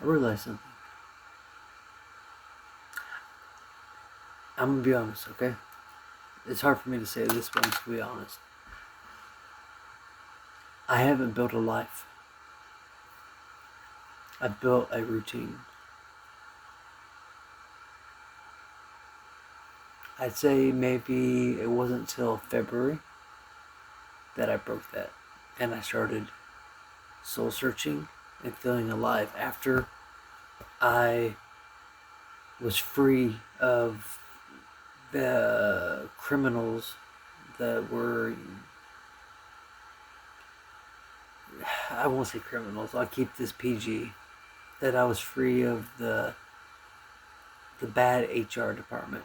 I realized something. I'm gonna be honest, okay? It's hard for me to say this, but I'm just gonna be honest. I haven't built a life. I've built a routine. I'd say maybe it wasn't until February that I broke that. And I started soul searching and feeling alive after I was free of the criminals that were, I won't say criminals, I'll keep this PG, that I was free of the bad HR department.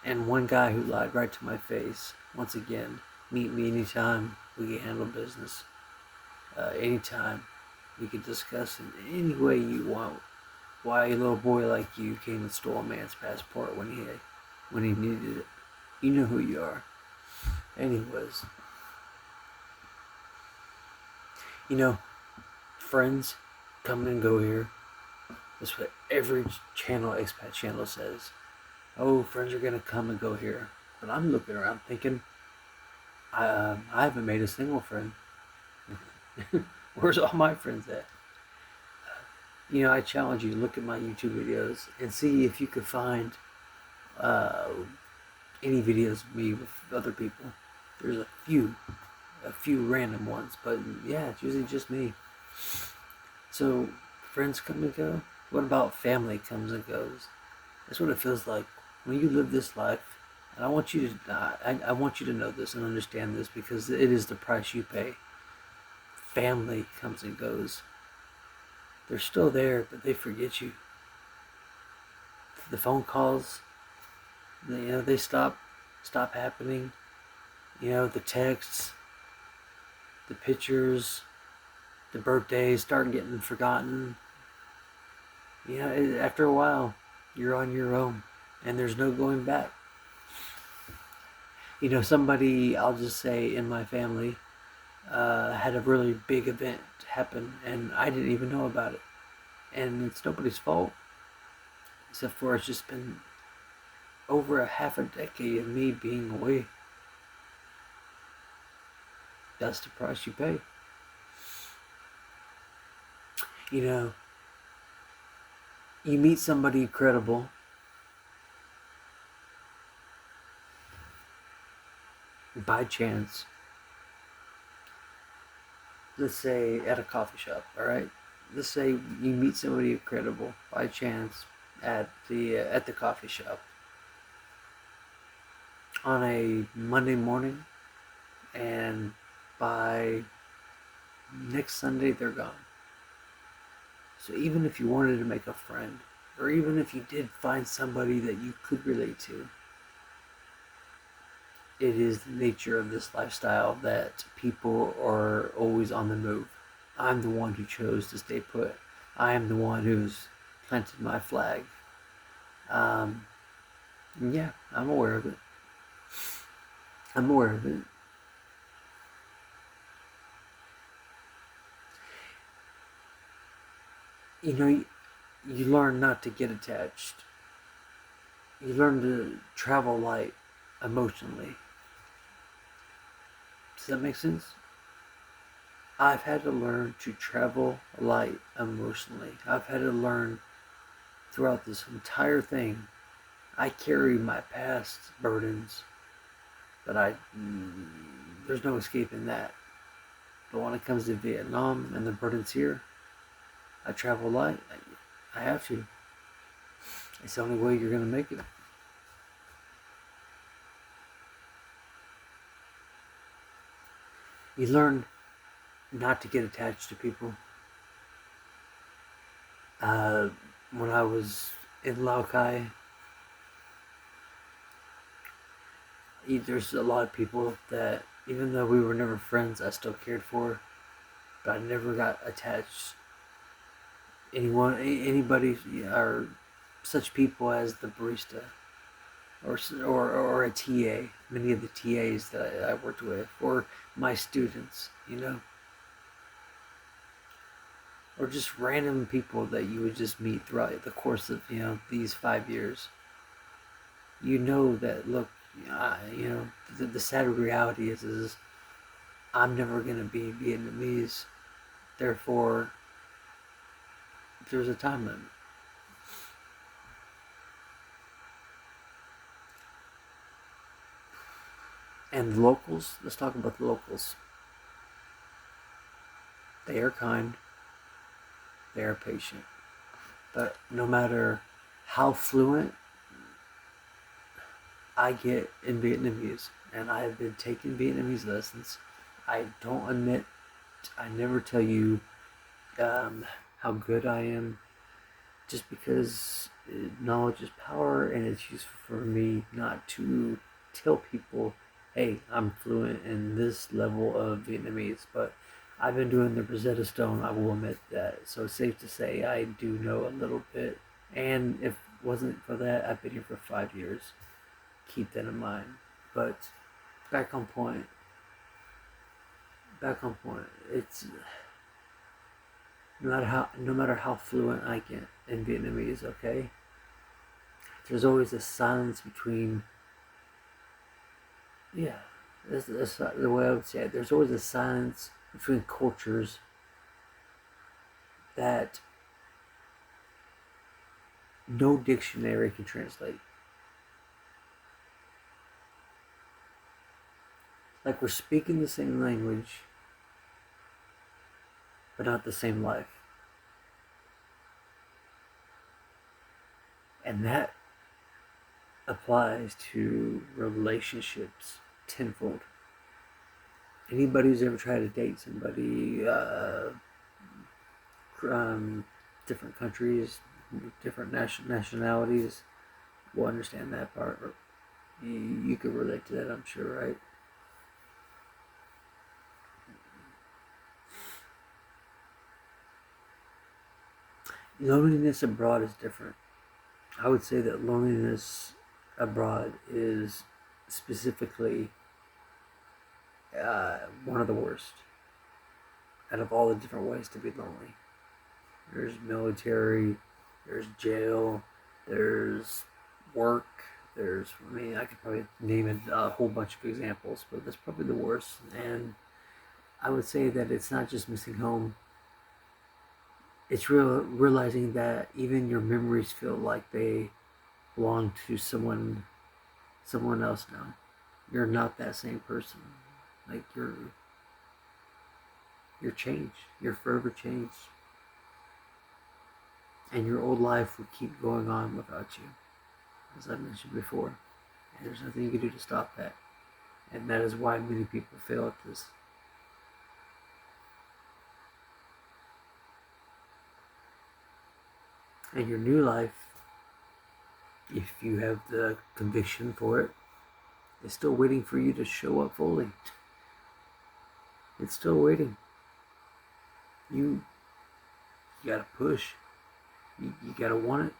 And one guy who lied right to my face, once again, meet me anytime we can handle business. Anytime we can discuss in any way you want why a little boy like you came and stole a man's passport when he needed it. You know who you are. Anyways, you know, friends come and go here. That's what every channel, expat channel says. Oh, friends are gonna come and go here. But I'm looking around thinking, I haven't made a single friend. Where's all my friends at? You know, I challenge you to look at my YouTube videos and see if you could find uh, any videos of me with other people. There's a few random ones, but yeah, it's usually just me. So, friends come and go. What about family comes and goes? That's what it feels like when you live this life. And I want you to, I want you to know this and understand this because it is the price you pay. Family comes and goes. They're still there, but they forget you. The phone calls, they stop happening. You know, the texts, the pictures, the birthdays start getting forgotten. You know, after a while, you're on your own, and there's no going back. You know, somebody, I'll just say, in my family, had a really big event happen, and I didn't even know about it. And it's nobody's fault, except for it's just been over a half a decade of me being away. That's the price you pay. You know, you meet somebody credible, by chance, let's say at a coffee shop, all right? Let's say you meet somebody credible by chance at the coffee shop on a Monday morning, and by next Sunday they're gone. So even if you wanted to make a friend, or even if you did find somebody that you could relate to, it is the nature of this lifestyle that people are always on the move. I'm the one who chose to stay put. I am the one who's planted my flag. Um, yeah, I'm aware of it. I'm aware of it. You know, you learn not to get attached. You learn to travel light emotionally. Does that make sense? I've had to learn to travel light emotionally. I've had to learn throughout this entire thing. I carry my past burdens, but there's no escaping that. But when it comes to Vietnam and the burdens here, I travel light. I have to. It's the only way you're gonna make it. You learn not to get attached to people. Uh, when I was in Laokai, there's a lot of people that, even though we were never friends, I still cared for, but I never got attached. Anybody, or such people as the barista, or a TA. Many of the TAs that I worked with, or my students. You know, or just random people that you would just meet throughout the course of these 5 years. You know that look, the sad reality is I'm never gonna be Vietnamese. Therefore, there's a time limit. And the locals, let's talk about the locals. They are kind, they are patient. But no matter how fluent I get in Vietnamese, and I have been taking Vietnamese lessons, I don't admit, I never tell you how good I am, just because knowledge is power, and it's useful for me not to tell people, hey, I'm fluent in this level of Vietnamese, but I've been doing the Rosetta Stone, I will admit that. So it's safe to say I do know a little bit. And if it wasn't for that, I've been here for 5 years. Keep that in mind. But back on point. Back on point. It's no matter how fluent I get in Vietnamese, okay? There's always a silence between, yeah, that's the way I would say it. There's always a silence between cultures that no dictionary can translate. Like we're speaking the same language, but not the same life. And that applies to relationships tenfold. Anybody who's ever tried to date somebody, different countries, different nationalities, will understand that part. You could relate to that, I'm sure, right? Loneliness abroad is different. I would say that loneliness abroad is specifically one of the worst out of all the different ways to be lonely. There's military, there's jail, there's work, I could probably name a whole bunch of examples, but that's probably the worst. And I would say that it's not just missing home, it's realizing that even your memories feel like they belong to someone else now. You're not that same person. Like you're changed. You're forever changed. And your old life would keep going on without you, as I mentioned before. And there's nothing you can do to stop that. And that is why many people fail at this. And your new life, if you have the conviction for it, is still waiting for you to show up fully. It's still waiting. You gotta push. You gotta want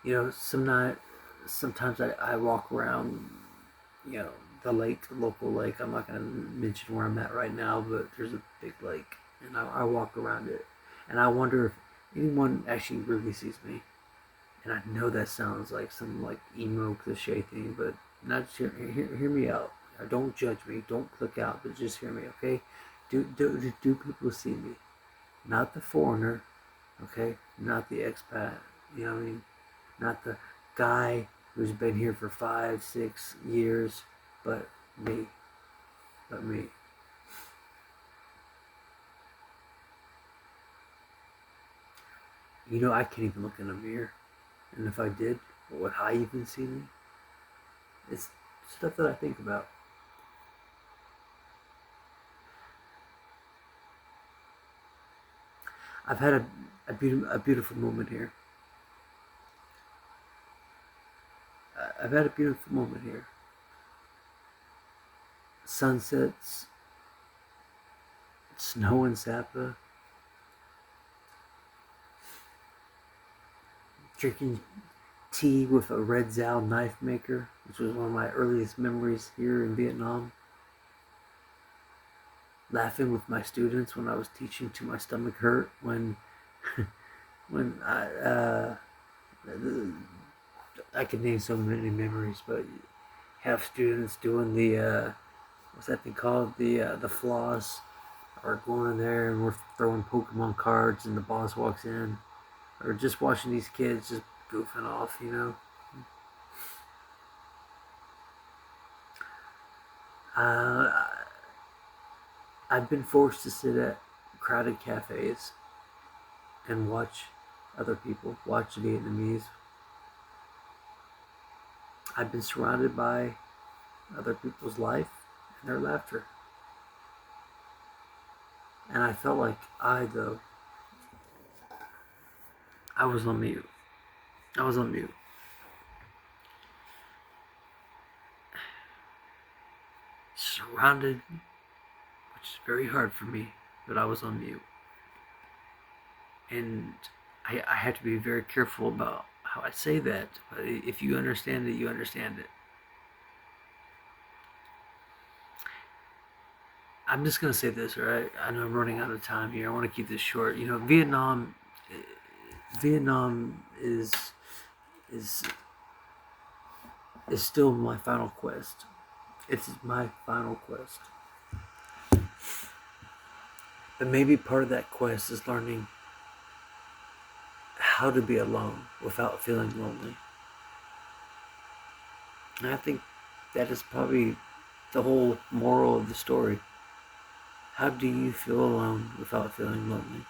it. Sometimes I walk around, the lake, the local lake. I'm not gonna mention where I'm at right now, but there's a big lake, and I walk around it, and I wonder if anyone actually really sees me. And I know that sounds like some like emo cliche thing, but not hear me out. Don't judge me. Don't click out, but just hear me, okay? Do people see me? Not the foreigner, okay? Not the expat, you know what I mean? Not the guy who's been here for 5, 6 years, but me. But me. I can't even look in a mirror. And if I did, would I even see me? It's stuff that I think about. I've had a beautiful moment here. I've had a beautiful moment here. Sunsets, snow in Sapa, drinking tea with a red Zal knife maker, which was one of my earliest memories here in Vietnam. laughing with my students when I was teaching till my stomach hurt. When I could name so many memories, but have students doing the what's that thing called, the floss, or going in there and we're throwing Pokemon cards and the boss walks in, or just watching these kids just goofing off, you know. Uh, I've been forced to sit at crowded cafes and watch other people, watch Vietnamese. I've been surrounded by other people's life and their laughter. And I felt like though, I was on mute. I was on mute. Surrounded, which is very hard for me, but I was on mute. And I have to be very careful about how I say that. But if you understand it, you understand it. I'm just gonna say this, right? I know I'm running out of time here. I want to keep this short. You know, Vietnam is is still my final quest. It's my final quest. But maybe part of that quest is learning how to be alone without feeling lonely. And I think that is probably the whole moral of the story. How do you feel alone without feeling lonely?